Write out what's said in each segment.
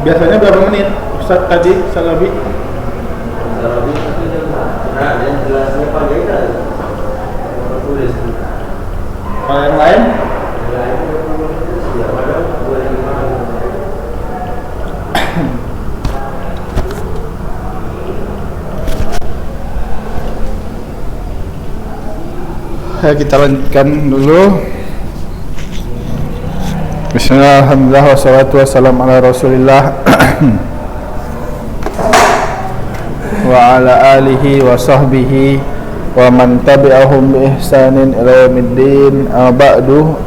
Biasanya berapa menit Ustaz tadi Salabi? Salabi itu nah yang jelasnya panjang kan tulis. Kalau yang lain? Ya pada 25. Kita lanjutkan dulu. Bismillah, alhamdulillah, wassalatu wassalamu ala rasulillah wa ala alihi wa sahbihi wa man tabi'ahum bi ihsanin ila yaumiddin. Ba'du.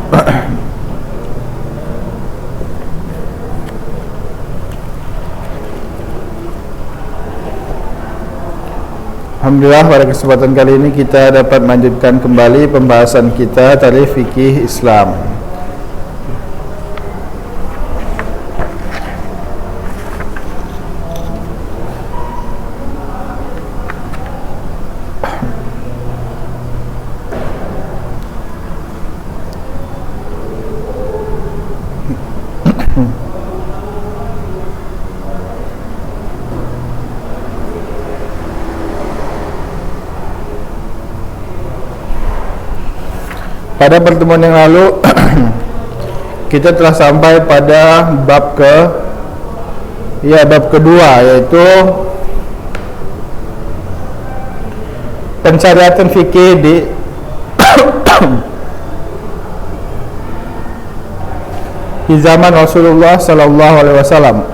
Alhamdulillah, pada kesempatan kali ini kita dapat melanjutkan kembali pembahasan kita dari fikih Islam. Pada pertemuan yang lalu kita telah sampai pada bab kedua, yaitu pensyariatan fikih di zaman Rasulullah sallallahu alaihi wasallam.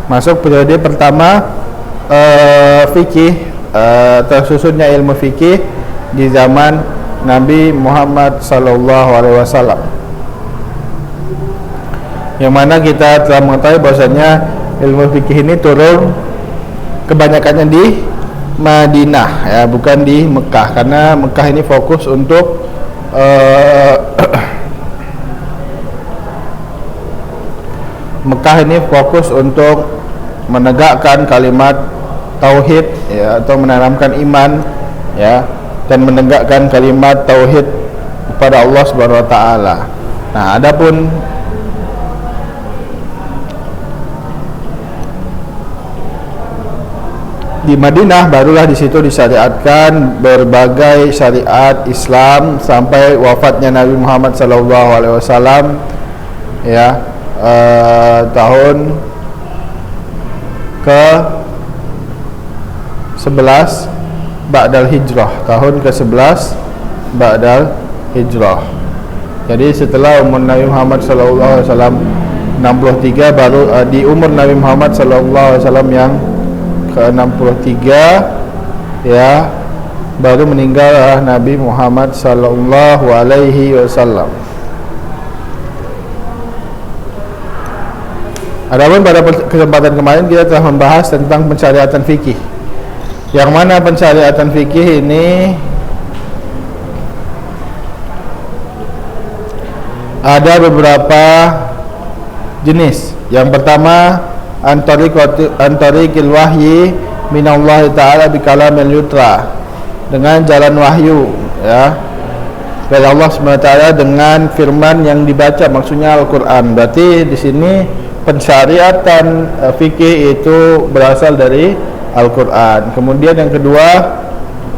Masuk periode pertama fikih, tersusunnya ilmu fikih di zaman Nabi Muhammad sallallahu alaihi wasallam, yang mana kita telah mengetahui bahwasanya ilmu fikih ini turun kebanyakannya di Madinah, ya, bukan di Mekah, karena Mekah ini fokus untuk Mekah ini fokus untuk menegakkan kalimat tauhid, ya, atau menanamkan iman, ya, dan menegakkan kalimat tauhid kepada Allah Subhanahu wa taala. Nah, adapun di Madinah barulah di situ disyariatkan berbagai syariat Islam sampai wafatnya Nabi Muhammad sallallahu alaihi wasallam, ya, tahun ke 11 Ba'dal Hijrah, tahun ke-11 Ba'dal Hijrah. Jadi setelah umur Nabi Muhammad sallallahu alaihi wasallam 63, baru di umur Nabi Muhammad sallallahu alaihi wasallam yang ke-63, ya, baru meninggal Nabi Muhammad sallallahu alaihi wasallam. Adapun pada kesempatan kemarin kita telah membahas tentang pensyariatan fikih, yang mana pensyariatan fikih ini ada beberapa jenis. Yang pertama, antarikil wahyi minallahi ta'ala bikalamil yutra, dengan jalan wahyu, ya, dari Allah SWT dengan firman yang dibaca, maksudnya Al-Quran. Berarti di sini pensyariatan fikih itu berasal dari Al-Quran. Kemudian yang kedua,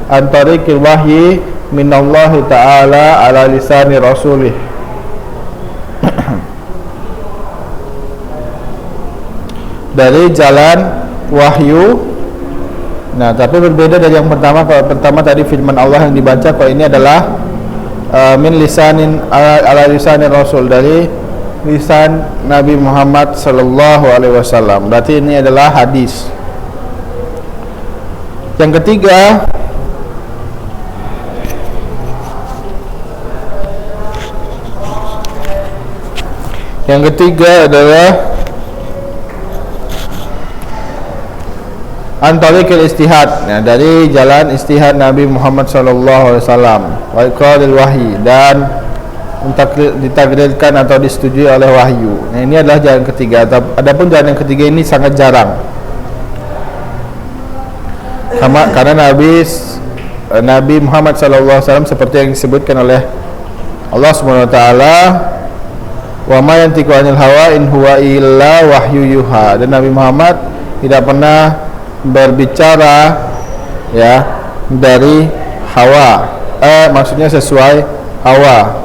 antarikil wahyi minallahi ta'ala ala lisani rasulih, dari jalan wahyu. Nah, tapi berbeda dari yang pertama. Kalau pertama tadi firman Allah yang dibaca, kalau ini adalah min lisanin ala lisani rasul, dari lisan Nabi Muhammad sallallahu alaihi wasallam. Berarti ini adalah hadis. Yang ketiga, adalah antarikil istihad, nah, dari jalan istihad Nabi Muhammad sallallahu alaihi wasallam, wa iqraril wahyi, dan ditakdirkan atau disetujui oleh wahyu. Nah, ini adalah jalan ketiga. Adapun jalan yang ketiga ini sangat jarang, karena Nabi Muhammad sallallahu alaihi wasallam seperti yang disebutkan oleh Allah Subhanahu wa taala, Wa ma yantiqu 'anil hawa in huwa illa wahyu yuha. Dan Nabi Muhammad tidak pernah berbicara ya dari hawa, maksudnya sesuai hawa.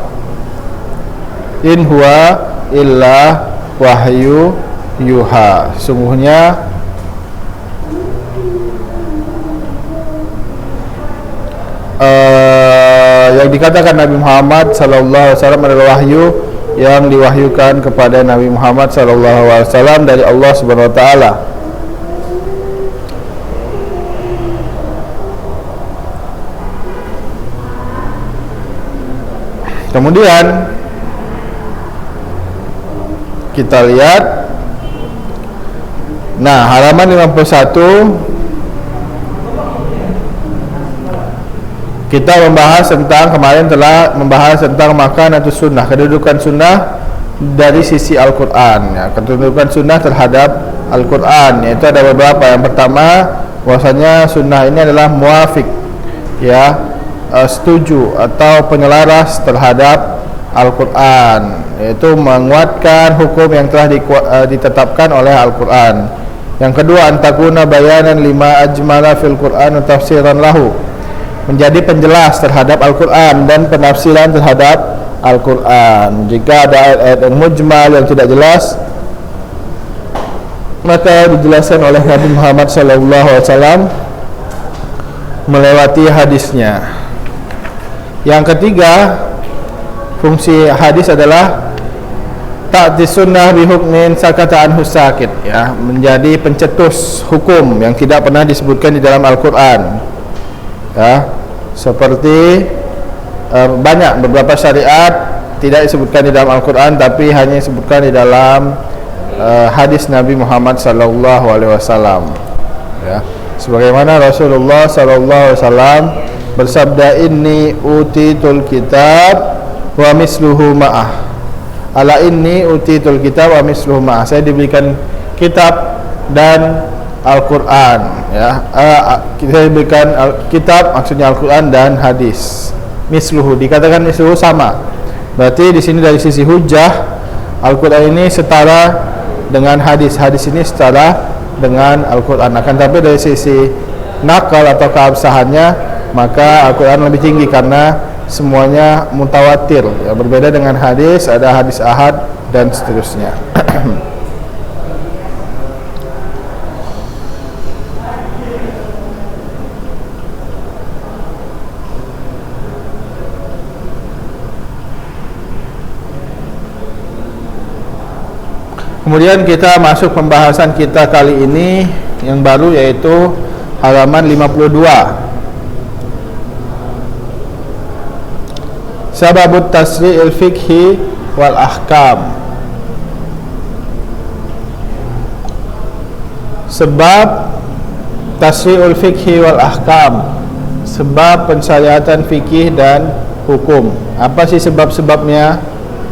In huwa illa wahyu yuha. Sesungguhnya yang dikatakan Nabi Muhammad sallallahu alaihi wasallam adalah wahyu yang diwahyukan kepada Nabi Muhammad sallallahu alaihi wasallam dari Allah Subhanahu wa taala. Kemudian kita lihat halaman 51, kita telah membahas tentang makan atau sunnah, kedudukan sunnah dari sisi Al-Quran ya, kedudukan sunnah terhadap Al-Quran, yaitu ada beberapa. Yang pertama, bahwasanya sunnah ini adalah muafiq ya, setuju atau penyelaras terhadap Al-Quran, yaitu menguatkan hukum yang telah ditetapkan oleh Al-Quran. Yang kedua, antakuna bayanan lima ajmala fil Quran wa tafsiran lahu, menjadi penjelas terhadap Al-Quran dan penafsiran terhadap Al-Quran. Jika ada ayat-ayat yang mujmal yang tidak jelas, maka dijelaskan oleh Nabi Muhammad SAW melewati hadisnya. Yang ketiga, fungsi hadis adalah ta'ti sunnah bihukmin sakata anhu sakit ya, menjadi pencetus hukum yang tidak pernah disebutkan di dalam Al-Quran ya, seperti banyak beberapa syariat tidak disebutkan di dalam Al-Quran, tapi hanya disebutkan di dalam hadis Nabi Muhammad SAW ya. Sebagaimana Rasulullah SAW bersabda, inni utitul kitab wa misluhu ma'ah, ala inni utitul kitab wa misluhu ma'ah, saya diberikan kitab dan Al-Quran ya, kita diberikan kitab, maksudnya Al-Quran dan hadis. Misluhu, dikatakan misluhu sama, berarti di sini dari sisi hujjah Al-Quran ini setara dengan hadis, hadis ini setara dengan Al-Quran. Akan tapi dari sisi nakal atau keabsahannya, maka Al-Quran lebih tinggi karena semuanya mutawatir ya, berbeda dengan hadis, ada hadis ahad dan seterusnya. Kemudian kita masuk pembahasan kita kali ini yang baru, yaitu halaman 52. Sababut tasri'il fiqhi wal ahkam. Sebab tasri'ul fiqhi wal ahkam, sebab pensyariatan fikih dan hukum. Apa sih sebab-sebabnya?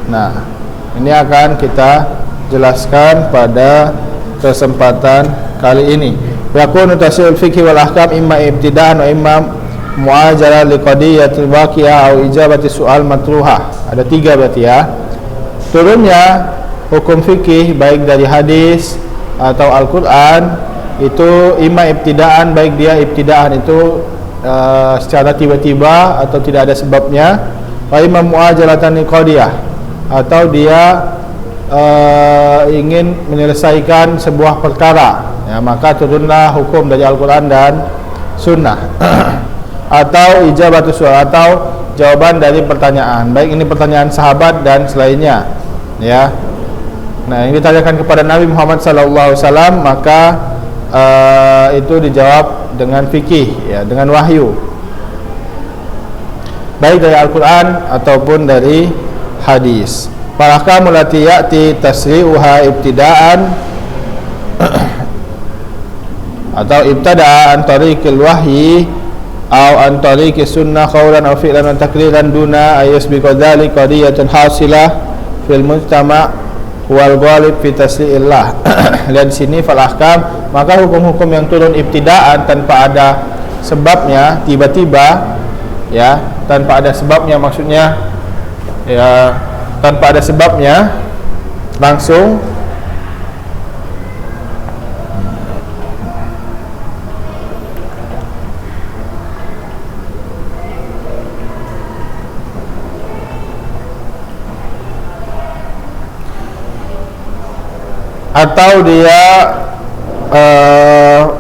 Nah, ini akan kita jelaskan pada kesempatan kali ini. Yakunu tasri'ul fiqhi wal ahkam imma ibtida'an wa imma mu'ajalah liqadiyatil waqi'ah atau ijabati soal matruhah. Ada tiga berarti ya. Turunnya hukum fikih baik dari hadis atau Al-Quran itu imma ibtidaan, baik dia ibtidaan itu secara tiba-tiba atau tidak ada sebabnya, wa imma mu'ajalatan liqadiyah, atau dia ingin menyelesaikan sebuah perkara ya, maka turunlah hukum dari Al-Quran dan Sunnah. Atau ijabatu soal, atau jawaban dari pertanyaan, baik ini pertanyaan sahabat dan selainnya ya. Nah, yang ditanyakan kepada Nabi Muhammad SAW, maka itu dijawab dengan fikih ya, dengan wahyu, baik dari Al-Quran ataupun dari hadis. Falahkamu lati ya'ti tasri'uha ibtidaan atau ibtada'a an tariqil wahyi aw an tariqis sunnah qawlan aw fi'lan wa takriran duna ayasbiqa dzalika qadiyatun hasilah fil mujtama' wal ghalib fi tasri'illah. Lihat sini, falahkam, maka hukum-hukum yang turun ibtidaan tanpa ada sebabnya, tiba-tiba ya, tanpa ada sebabnya, maksudnya ya tanpa ada sebabnya langsung atau dia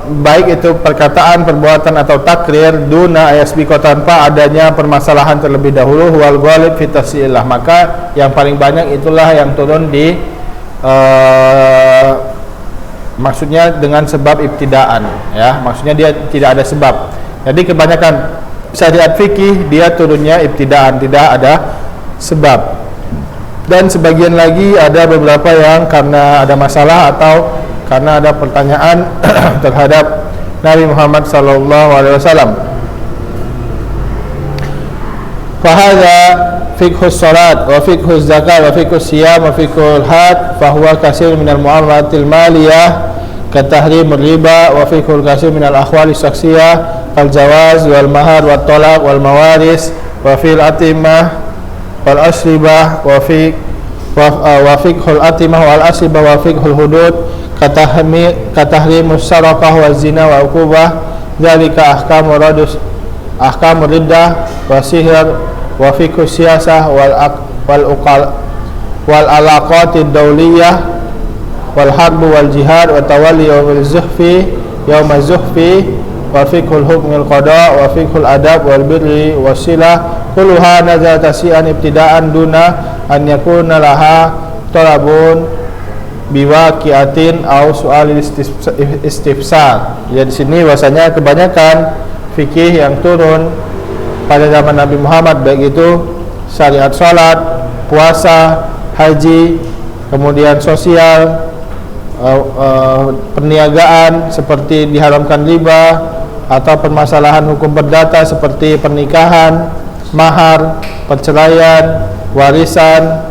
baik itu perkataan, perbuatan atau takrir duna ayasbiqo tanpa adanya permasalahan terlebih dahulu wal ghalib fi tafsilah, maka yang paling banyak itulah yang turun di maksudnya dengan sebab ibtidaan, ya, maksudnya dia tidak ada sebab. Jadi kebanyakan syariat fikih dia turunnya ibtidaan, tidak ada sebab. Dan sebagian lagi ada beberapa yang karena ada masalah atau karena ada pertanyaan terhadap Nabi Muhammad sallallahu alaihi wasallam. Fahadha fiqhus salat wa fiqhus zakat wa fiqhus siyam wa fiqhul had fahuwa kasir minal muamalatil maliyah ka tahrimur riba wa fiqhul kasir minal akhwali syakhsiyah kal jawaz wal mahar wat talaq wal mawaris wa fil atimah wal asribah wa fiqhul atimah wal asribah wa fiqhul hudud katahrimus sarakah wa zina wa uqubah dzalika ahkamur riddah wa sihr wa fiqhus siyasah wal alaqatid dawliyah wal harb wal jihad wa tawalli wal zuhfi yaum az-zuhfi wa fiqhul hukmil qada wa fiqhul adab wal birri wasilah kulluha nazala tasi'an ibtidaan duna an yakuna laha talabun biwaqiatin au soal istifsar. Ya, di sini bahasanya kebanyakan fikih yang turun pada zaman Nabi Muhammad, baik itu syariat salat, puasa, haji, kemudian sosial, perniagaan seperti diharamkan riba, atau permasalahan hukum perdata seperti pernikahan, mahar, perceraian, warisan,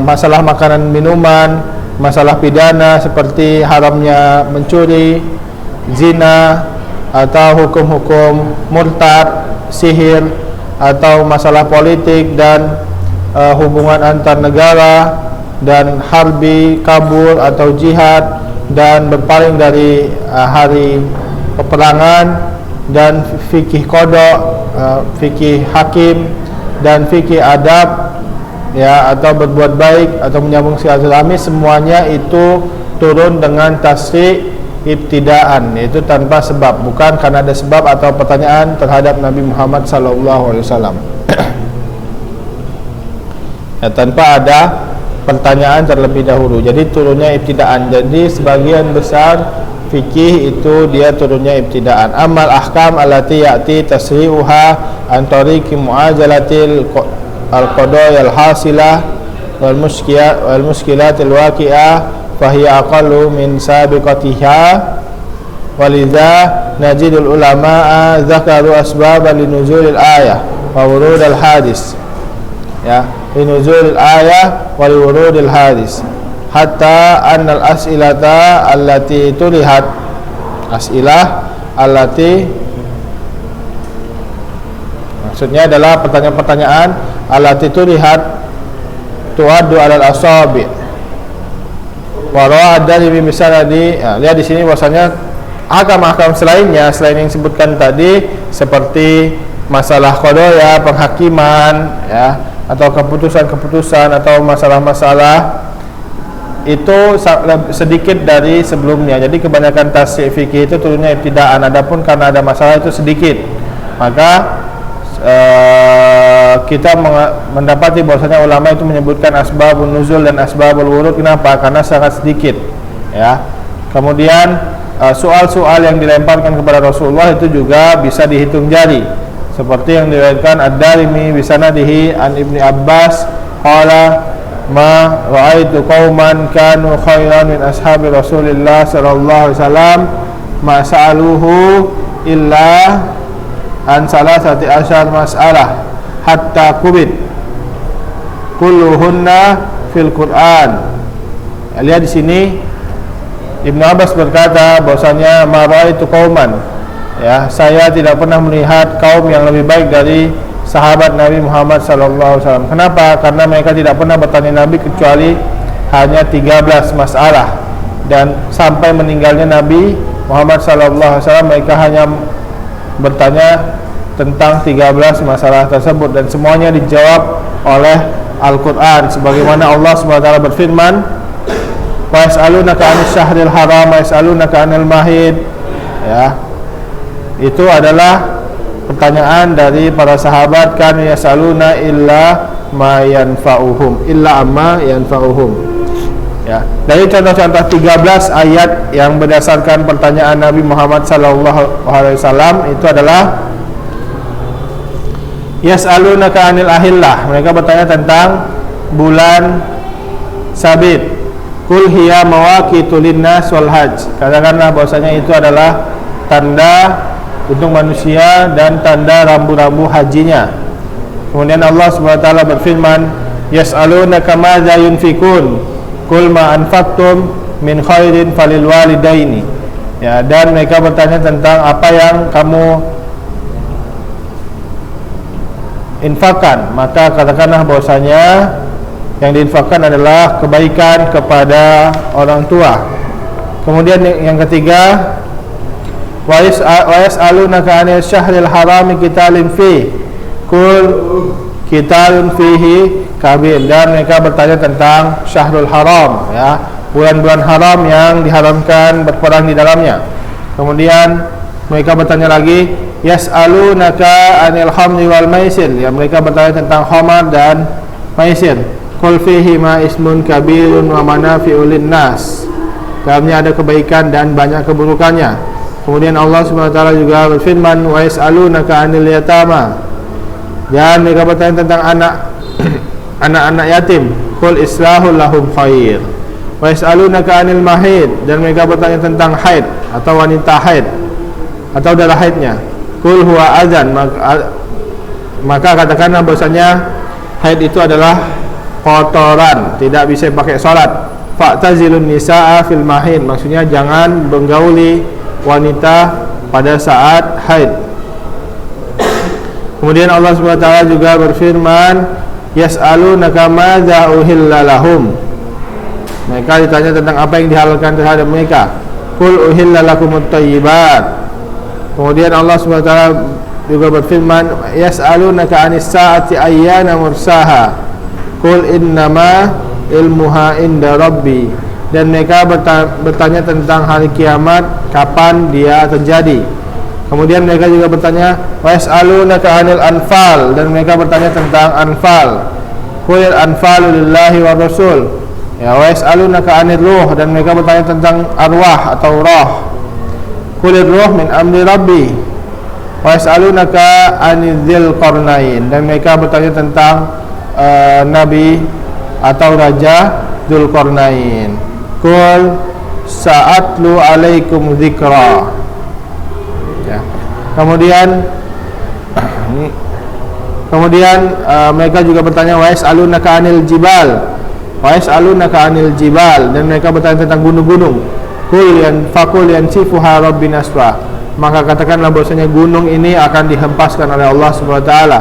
masalah makanan minuman, masalah pidana seperti haramnya mencuri, zina, atau hukum-hukum murtad, sihir, atau masalah politik dan hubungan antar negara, dan harbi, kabul atau jihad, dan berpaling dari hari peperangan, dan fikih qada, fikih hakim, dan fikih adab, ya, atau berbuat baik atau menyambung silaturahmi, semuanya itu turun dengan tasri' ibtidaan, yaitu tanpa sebab, bukan karena ada sebab atau pertanyaan terhadap Nabi Muhammad SAW. Ya, tanpa ada pertanyaan terlebih dahulu. Jadi turunnya ibtidaan. Jadi sebagian besar fikih itu dia turunnya ibtidaan. Amal ahkam allati ya'ti tasri'uha an tariqi mu'ajalatil al-qada' al-hasilah wal muskilatil waqi'ah fahiya aqallu min sabiqatiha walidha najidul ulama'a zakaru asbaba linuzulil ayah wa wurudil hadis, ya, linuzulil ayah wa wurudil hadis, hatta annal as'ilata allati tulihat, as'ilah allati maksudnya adalah pertanyaan-pertanyaan allati tulihat tuaddu alal asabi' walau dari misalnya lihat di sini bahwasanya ahkam-ahkam selainnya selain yang disebutkan tadi seperti masalah qada, ya, penghakiman, ya, atau keputusan-keputusan atau masalah-masalah itu sedikit dari sebelumnya. Jadi kebanyakan tasy' fikih itu turunnya ibtidaan, adapun karena ada masalah itu sedikit, maka kita mendapati bahwasanya ulama itu menyebutkan asbabun nuzul dan asbabul wurud. Kenapa? Karena sangat sedikit, ya. Kemudian soal-soal yang dilemparkan kepada Rasulullah itu juga bisa dihitung jari, seperti yang diriwayatkan Ad-Darimi bisanadihi an Ibni Abbas qala ma ra'aitu qauman kanu khairan min ashabi Rasulillah sallallahu alaihi wasallam ma sa'aluhu illa an salasati asyar mas'alah hatta kubit kulluhunna fil Quran. Lihat di sini Ibnu Abbas berkata bahwasanya ma ra'aitu qauman, ya, saya tidak pernah melihat kaum yang lebih baik dari sahabat Nabi Muhammad sallallahu alaihi wasallam. Kenapa? Karena mereka tidak pernah bertanya Nabi kecuali hanya 13 masalah, dan sampai meninggalnya Nabi Muhammad SAW mereka hanya bertanya tentang 13 masalah tersebut, dan semuanya dijawab oleh Al-Quran. Sebagaimana Allah SWT berfirman, wa yas'alunaka 'anil syahril haram wa yas'alunaka 'anil mahid. Ya, itu adalah pertanyaan dari para sahabat, kan yas'aluna illa ma yanfa'uhum, illa amma yanfa'uhum. Ya, dari contoh-contoh 13 ayat yang berdasarkan pertanyaan Nabi Muhammad SAW itu adalah yas'alunaka 'anil ahillah, mereka bertanya tentang bulan sabit. Qul hiya mawaqitu linnas wal hajj, katakanlah bahwasanya itu adalah tanda untuk manusia dan tanda rambu-rambu hajinya. Kemudian Allah SWT berfirman, yas'alunaka madza yunfikun, qul ma anfaqtum min khairin falil walidaini. Ya, dan mereka bertanya tentang apa yang kamu infakkan, maka katakanlah bahwasanya yang diinfakkan adalah kebaikan kepada orang tua. Kemudian yang ketiga, wa yas'alunaka 'anil syahril harami qitalin fi, qul qitalun fihi kabir, dan mereka bertanya tentang syahrul haram, ya, bulan-bulan haram yang diharamkan berperang di dalamnya. Kemudian mereka bertanya lagi, yas'alunaka 'anil khamri wal maisir, ya, mereka bertanya tentang khamar dan maisir. Qul fihi ma ismun kabirun wa manafi'u linnas, dalamnya ada kebaikan dan banyak keburukannya. Kemudian Allah SWT juga berfirman, wa yas'alunaka 'anil yatama, dan mereka bertanya tentang anak-anak yatim. Qul islahul lahum khair. Wa yas'alunaka 'anil mahid, dan mereka bertanya tentang haid atau wanita haid atau darah haidnya. Qul huwa adzan, maka katakanlah bahwasanya haid itu adalah kotoran, tidak bisa pakai salat. Fa'tazilun nisaa fil mahid, maksudnya jangan menggauli wanita pada saat haid. Kemudian Allah SWT juga berfirman, yas'alunaka madza uhilla lahum, mereka ditanya tentang apa yang dihalalkan terhadap mereka. Qul uhilla lakumut thayyibat. Kemudian Allah SWT juga berfirman, yas'alunaka 'anis sa'ati ayyana mursaha, qul innama ilmuha inda rabbi, dan mereka bertanya tentang hari kiamat, kapan dia terjadi. Kemudian mereka juga bertanya, wa yas'alunaka 'anil anfal, dan mereka bertanya tentang anfal. Qul anfalu lillahi wa rasul. Ya, wa yas'alunaka 'anil ruh, dan mereka bertanya tentang arwah atau roh. Qul ruh min amri rabbi. Wa yas'alunaka 'anil dzil qarnain, dan mereka bertanya tentang nabi atau raja Dzulqarnain. Qul sa'atlu alaikum dzikra. Ya. Kemudian mereka juga bertanya, wa yas'alunaka 'anil jibal. Wa yas'alunaka 'anil jibal, dan mereka bertanya tentang gunung-gunung. Qul yansifuha rabbi nasfa, maka katakanlah bahwasanya gunung ini akan dihempaskan oleh Allah Subhanahu wa taala.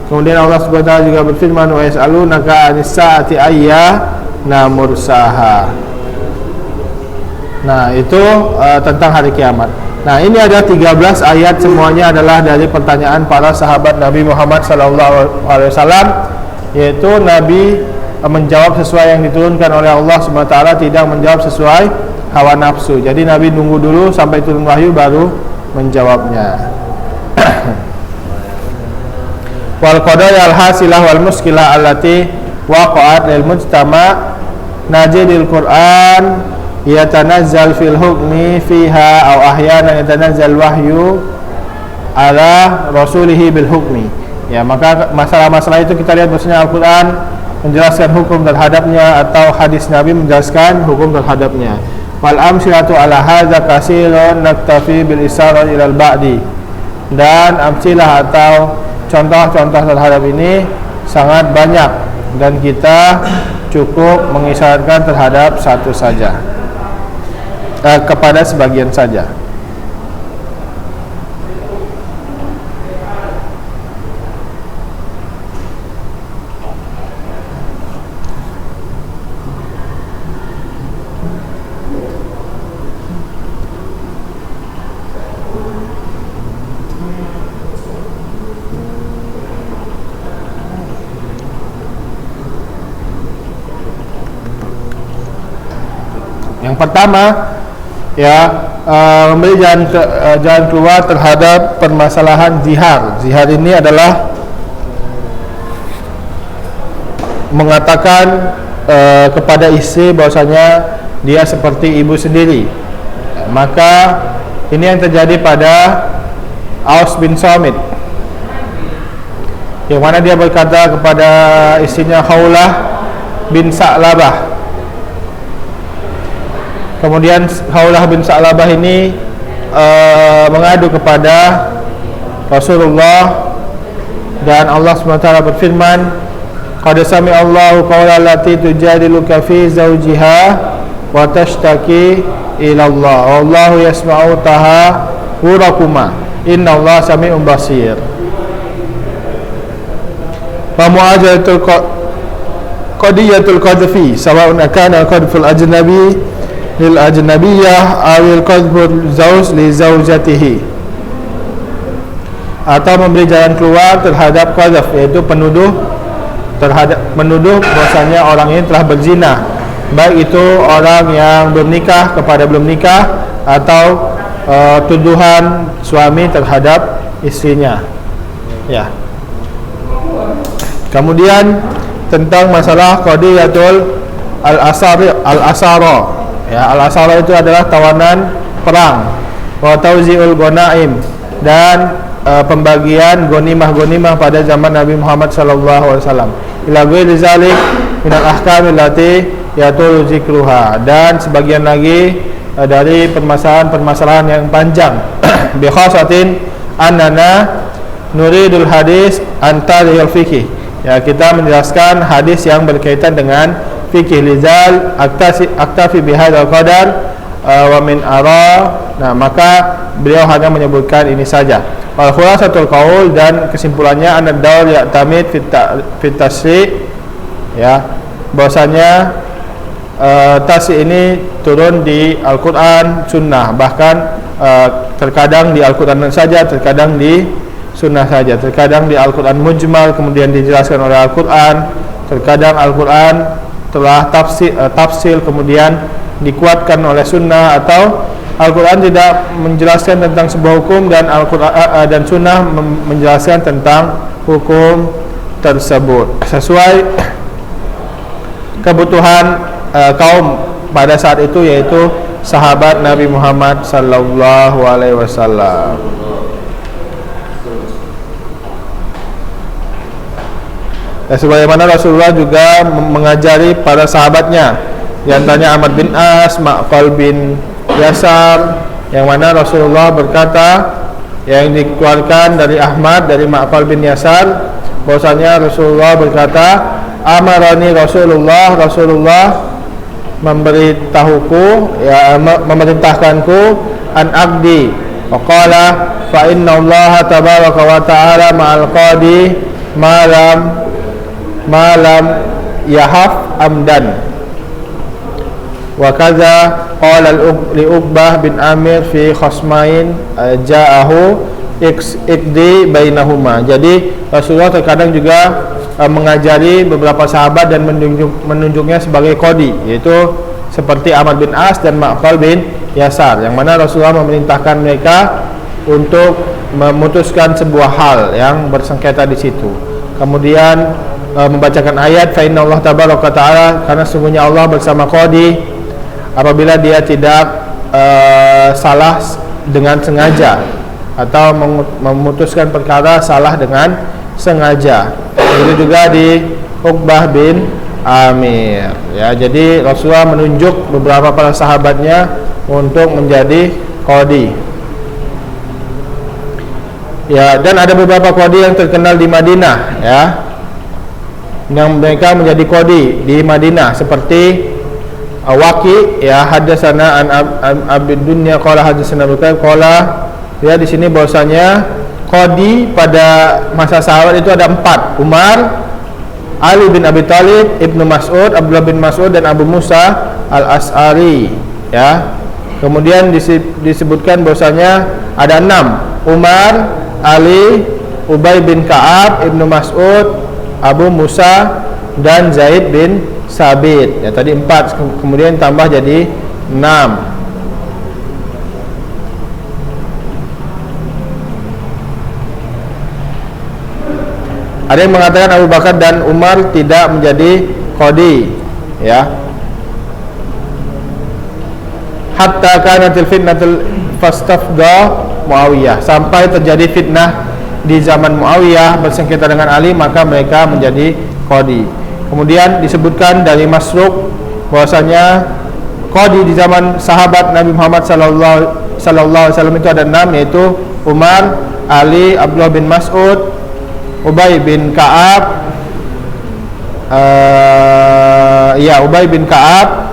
Kemudian Allah SWT juga berfirman, wa yas'alunaka 'anis sa'ati ayyana mursaha. Nah, itu tentang hari kiamat. Nah, ini ada 13 ayat, semuanya adalah dari pertanyaan para sahabat Nabi Muhammad SAW, yaitu Nabi menjawab sesuai yang diturunkan oleh Allah SWT, tidak menjawab sesuai hawa nafsu. Jadi Nabi nunggu dulu sampai turun wahyu baru menjawabnya. Wal qadaya al hasilah wal muskilah allati waqa'at lil mujtama najidil Qur'an yatanazzal fil hukmi fiha aw ahyana yatanazzal wahyu ala rasulihi bil hukmi. Ya, maka masalah-masalah itu kita lihat bahwasanya Al-Qur'an menjelaskan hukum terhadapnya atau hadis Nabi menjelaskan hukum terhadapnya. Wal amsilatu ala hadza katsirun naktafi bil isara ila al ba'di, dan amsilah atau contoh-contoh terhadap ini sangat banyak, dan kita cukup mengisyaratkan terhadap satu saja, kepada sebagian saja. Yang pertama, ya, memberi jalan keluar terhadap permasalahan zihar. Zihar ini adalah mengatakan kepada istri bahwasanya dia seperti ibu sendiri. Maka ini yang terjadi pada Aus bin Samit, yang mana dia berkata kepada istrinya Khawlah bin Sa'labah. Kemudian Khawlah bin Sa'labah ini mengadu kepada Rasulullah, dan Allah SWT berfirman, qad sami'a Allahu qawla allati tujadiluka fi zawjiha wa tashtaki ila Allah wallahu yasma'u tahawurakuma innallaha sami'un basir. Fa mu'ajatul qadiyatul qadfi sawa'un kana qadful ajnabi lil ajnabiyyah awil qadful zawj li zawjatihi, atau memberi jalan keluar terhadap qadhaf, yaitu menuduh bahwasanya orang ini telah berzina, baik itu orang yang belum nikah kepada belum nikah, atau tuduhan suami terhadap istrinya. Ya. Kemudian tentang masalah qadiyatul al-asara. Ya, al-asara itu adalah tawanan perang, wa tauzi'ul ghanaim, dan pembagian gonimah pada zaman Nabi Muhammad sallallahu alaihi wasallam. Ila ghairi zalik minal ahkam allati yatul zikruha, dan sebagian lagi dari permasalahan yang panjang. Bi khasatin annana nuridul hadis antariyal fikih. Ya, kita menjelaskan hadis yang berkaitan dengan fikih. Lizal aktafi bihadzal qadar wa min ara. Nah, maka beliau hanya menyebutkan ini saja. Wal khulasatul qaul, dan kesimpulannya anad daur ya'tamid fit tasri', ya, bahwasanya tasri' ini turun di Al-Qur'an, sunnah, bahkan terkadang di Al-Qur'an saja, terkadang di sunnah saja, terkadang di Al-Qur'an mujmal kemudian dijelaskan oleh Al-Qur'an, terkadang Al-Qur'an telah tafsil kemudian dikuatkan oleh sunnah, atau Al-Quran tidak menjelaskan tentang sebuah hukum dan Al-Quran dan Sunnah menjelaskan tentang hukum tersebut sesuai kebutuhan kaum pada saat itu, yaitu sahabat Nabi Muhammad sallallahu alaihi wasallam. Sebagaimana Rasulullah juga mengajari para sahabatnya, di antaranya Amr bin As, Ma'qal bin Yasar, yang mana Rasulullah berkata, yang dikeluarkan dari Ahmad dari Ma'qal bin Yasar, bahwasanya Rasulullah berkata, amarani Rasulullah memberitahuku, ya, memerintahkanku an aqdi, waqala fa inna Allah tabaraka wa ta'ala ma'al qadi malam yahaf amdan. Wa kadza qala li Uqbah bin Amir fi khasmain ja'ahu iqdi bainahuma. Jadi Rasulullah terkadang juga mengajari beberapa sahabat dan menunjuknya sebagai qadi, yaitu seperti Amr bin As dan Ma'qal bin Yasar, yang mana Rasulullah memerintahkan mereka untuk memutuskan sebuah hal yang bersengketa di situ. Kemudian membacakan ayat fa innallaha tabaraka ta'ala, karena sesungguhnya Allah bersama qadi apabila dia tidak salah dengan sengaja, atau memutuskan perkara salah dengan sengaja. Itu juga di Uqbah bin Amir. Ya, jadi Rasulullah menunjuk beberapa para sahabatnya untuk menjadi qadi. Ya, dan ada beberapa qadi yang terkenal di Madinah, ya, yang mereka menjadi qadi di Madinah, seperti Waqi, ya, hadatsana an Abid Dunya qala hadatsana Bukai qala, ya, di sini bahwasanya qadi pada masa sahabat itu ada 4: Umar, Ali bin Abi Thalib, Ibnu Mas'ud, Abdullah bin Mas'ud, dan Abu Musa al-As'ari, ya. Kemudian disebutkan bahwasanya ada 6: Umar, Ali, Ubay bin Ka'ab, Ibnu Mas'ud, Abu Musa, dan Zaid bin Sabit. Ya, tadi 4, kemudian tambah jadi Ada yang mengatakan Abu Bakar dan Umar tidak menjadi qadi, ya. Hatta kanatil fitnatul fastafda Muawiyah, sampai terjadi fitnah di zaman Muawiyah bersengketa dengan Ali, maka mereka menjadi qadi. Kemudian disebutkan dari Masruq bahwasanya qadi di zaman sahabat Nabi Muhammad sallallahu alaihi wasallam itu ada 6, yaitu Umar, Ali, Abdullah bin Mas'ud, Ubay bin Ka'ab, Ubay bin Ka'ab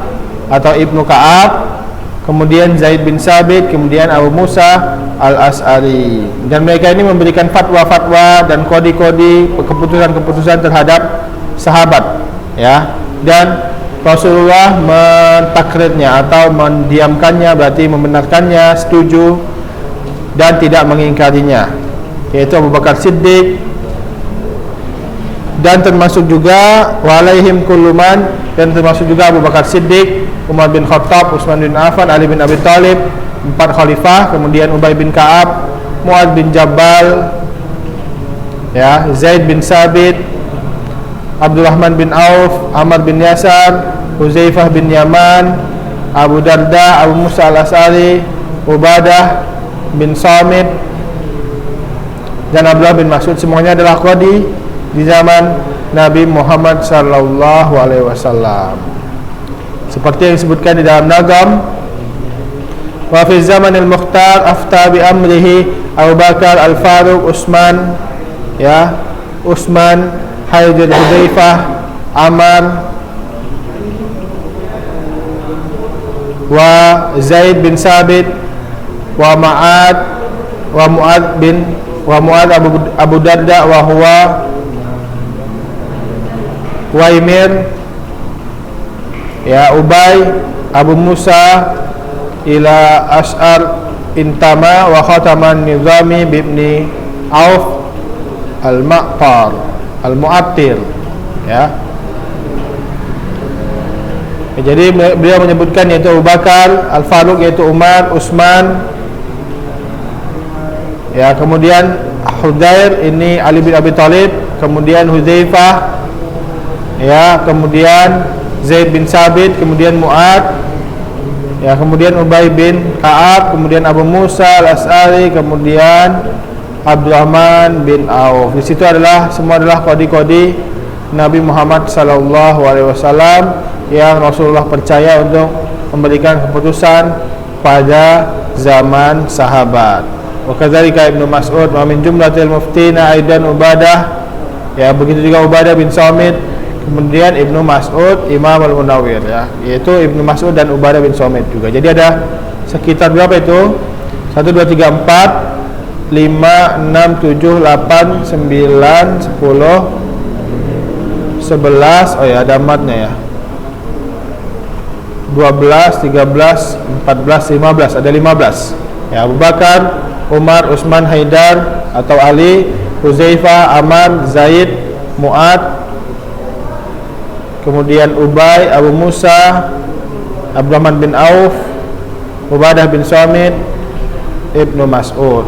atau Ibnu Ka'ab, kemudian Zaid bin Sabit, kemudian Abu Musa al-As'ari. Dan mereka ini memberikan fatwa-fatwa dan kodi-kodi, keputusan-keputusan terhadap sahabat, ya. Dan Rasulullah mentakrirnya atau mendiamkannya, berarti membenarkannya, setuju dan tidak mengingkarinya, yaitu Abu Bakar Siddiq. Dan termasuk juga walaihim kulluman, dan termasuk juga Abu Bakar Siddiq, Umar bin Khattab, Utsman bin Affan, Ali bin Abi Thalib, 4 khalifah. Kemudian Ubay bin Ka'ab, Mu'ad bin Jabal, ya, Zaid bin Sabit, Abdurrahman bin Auf, Ammar bin Yasar, Huzaifah bin Yaman, Abu Darda, Abu Musa al-As'ari, Ubadah bin Samit, dan Abdullah bin Mas'ud. Semuanya adalah qadi di zaman Nabi Muhammad sallallahu alaihi wasallam. Seperti yang disebutkan di dalam Nagam, wa fi zamanil Mukhtar afta bi amrihi Abu Bakar, Al-Faruq, Utsman, ya, Utsman, Haidir, Hudzaifah, Ammar, wa Zaid bin Sabit, wa Mu'ad Abu Darda, wa huwa Waimir, ya, Ubay, Abu Musa ila As'ar intama, wa khataman nizami bibni Auf al-Ma'tar al-Mu'attir, ya. Jadi beliau menyebutkan yaitu Abu Bakar, Al-Faruq yaitu Umar, Utsman, ya, kemudian Hudair ini Ali bin Abi Thalib, kemudian Hudzaifah, ya, kemudian Zaid bin Sabit, kemudian Mu'ad, ya, kemudian Ubay bin Ka'ab, kemudian Abu Musa al-As'ari, kemudian Abdurrahman bin Auf. Di situ semua adalah kodi-kodi Nabi Muhammad sallallahu alaihi wasallam yang Rasulullah percaya untuk memberikan keputusan pada zaman sahabat. Wa kadzalika Ibnu Mas'ud wa min jumlatil muftina aidan Ubadah, ya, begitu juga Ubadah bin Samit, kemudian Ibnu Mas'ud, Imam Al-Munawwir, ya, yaitu Ibnu Mas'ud dan Ubadah bin Samit juga. Jadi ada sekitar berapa itu? 1 2 3 4 5 6 7 8 9 10 11, oh ya, ada matnya, ya, 12 13 14 15, ada 15, ya, Abu Bakar, Umar, Utsman, Haidar atau Ali, Hudzaifah, Ammar, Zaid, Mu'ad, kemudian Ubay, Abu Musa, Abdurrahman bin Auf, Ubadah bin Samit, Ibnu Mas'ud,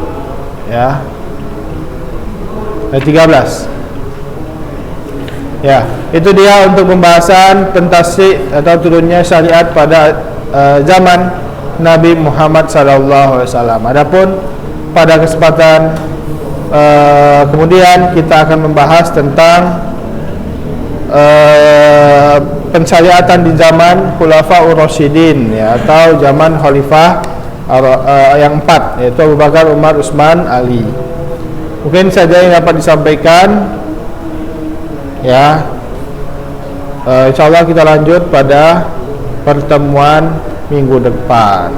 ya. Ada 13. Ya, itu dia untuk pembahasan pentasik atau turunnya syariat pada zaman Nabi Muhammad SAW. Adapun pada kesempatan kemudian kita akan membahas tentang pensyariatan di zaman Khulafaur Rasyidin, ya, atau zaman khalifah yang 4, yaitu Abu Bakar, Umar, Utsman, Ali. Mungkin saja yang dapat disampaikan, ya. Insyaallah kita lanjut pada pertemuan minggu depan.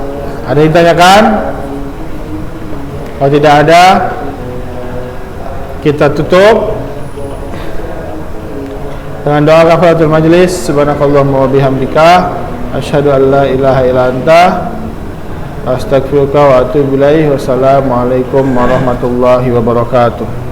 Ada yang ditanyakan? Kalau tidak ada, kita tutup dengan doa kafaratul majlis. Subhanakallahumma wa bihamdika asyhadu an la ilaha illa anta astaghfiruka wa atubu ilaik. Wassalamualaikum warahmatullahi wabarakatuh.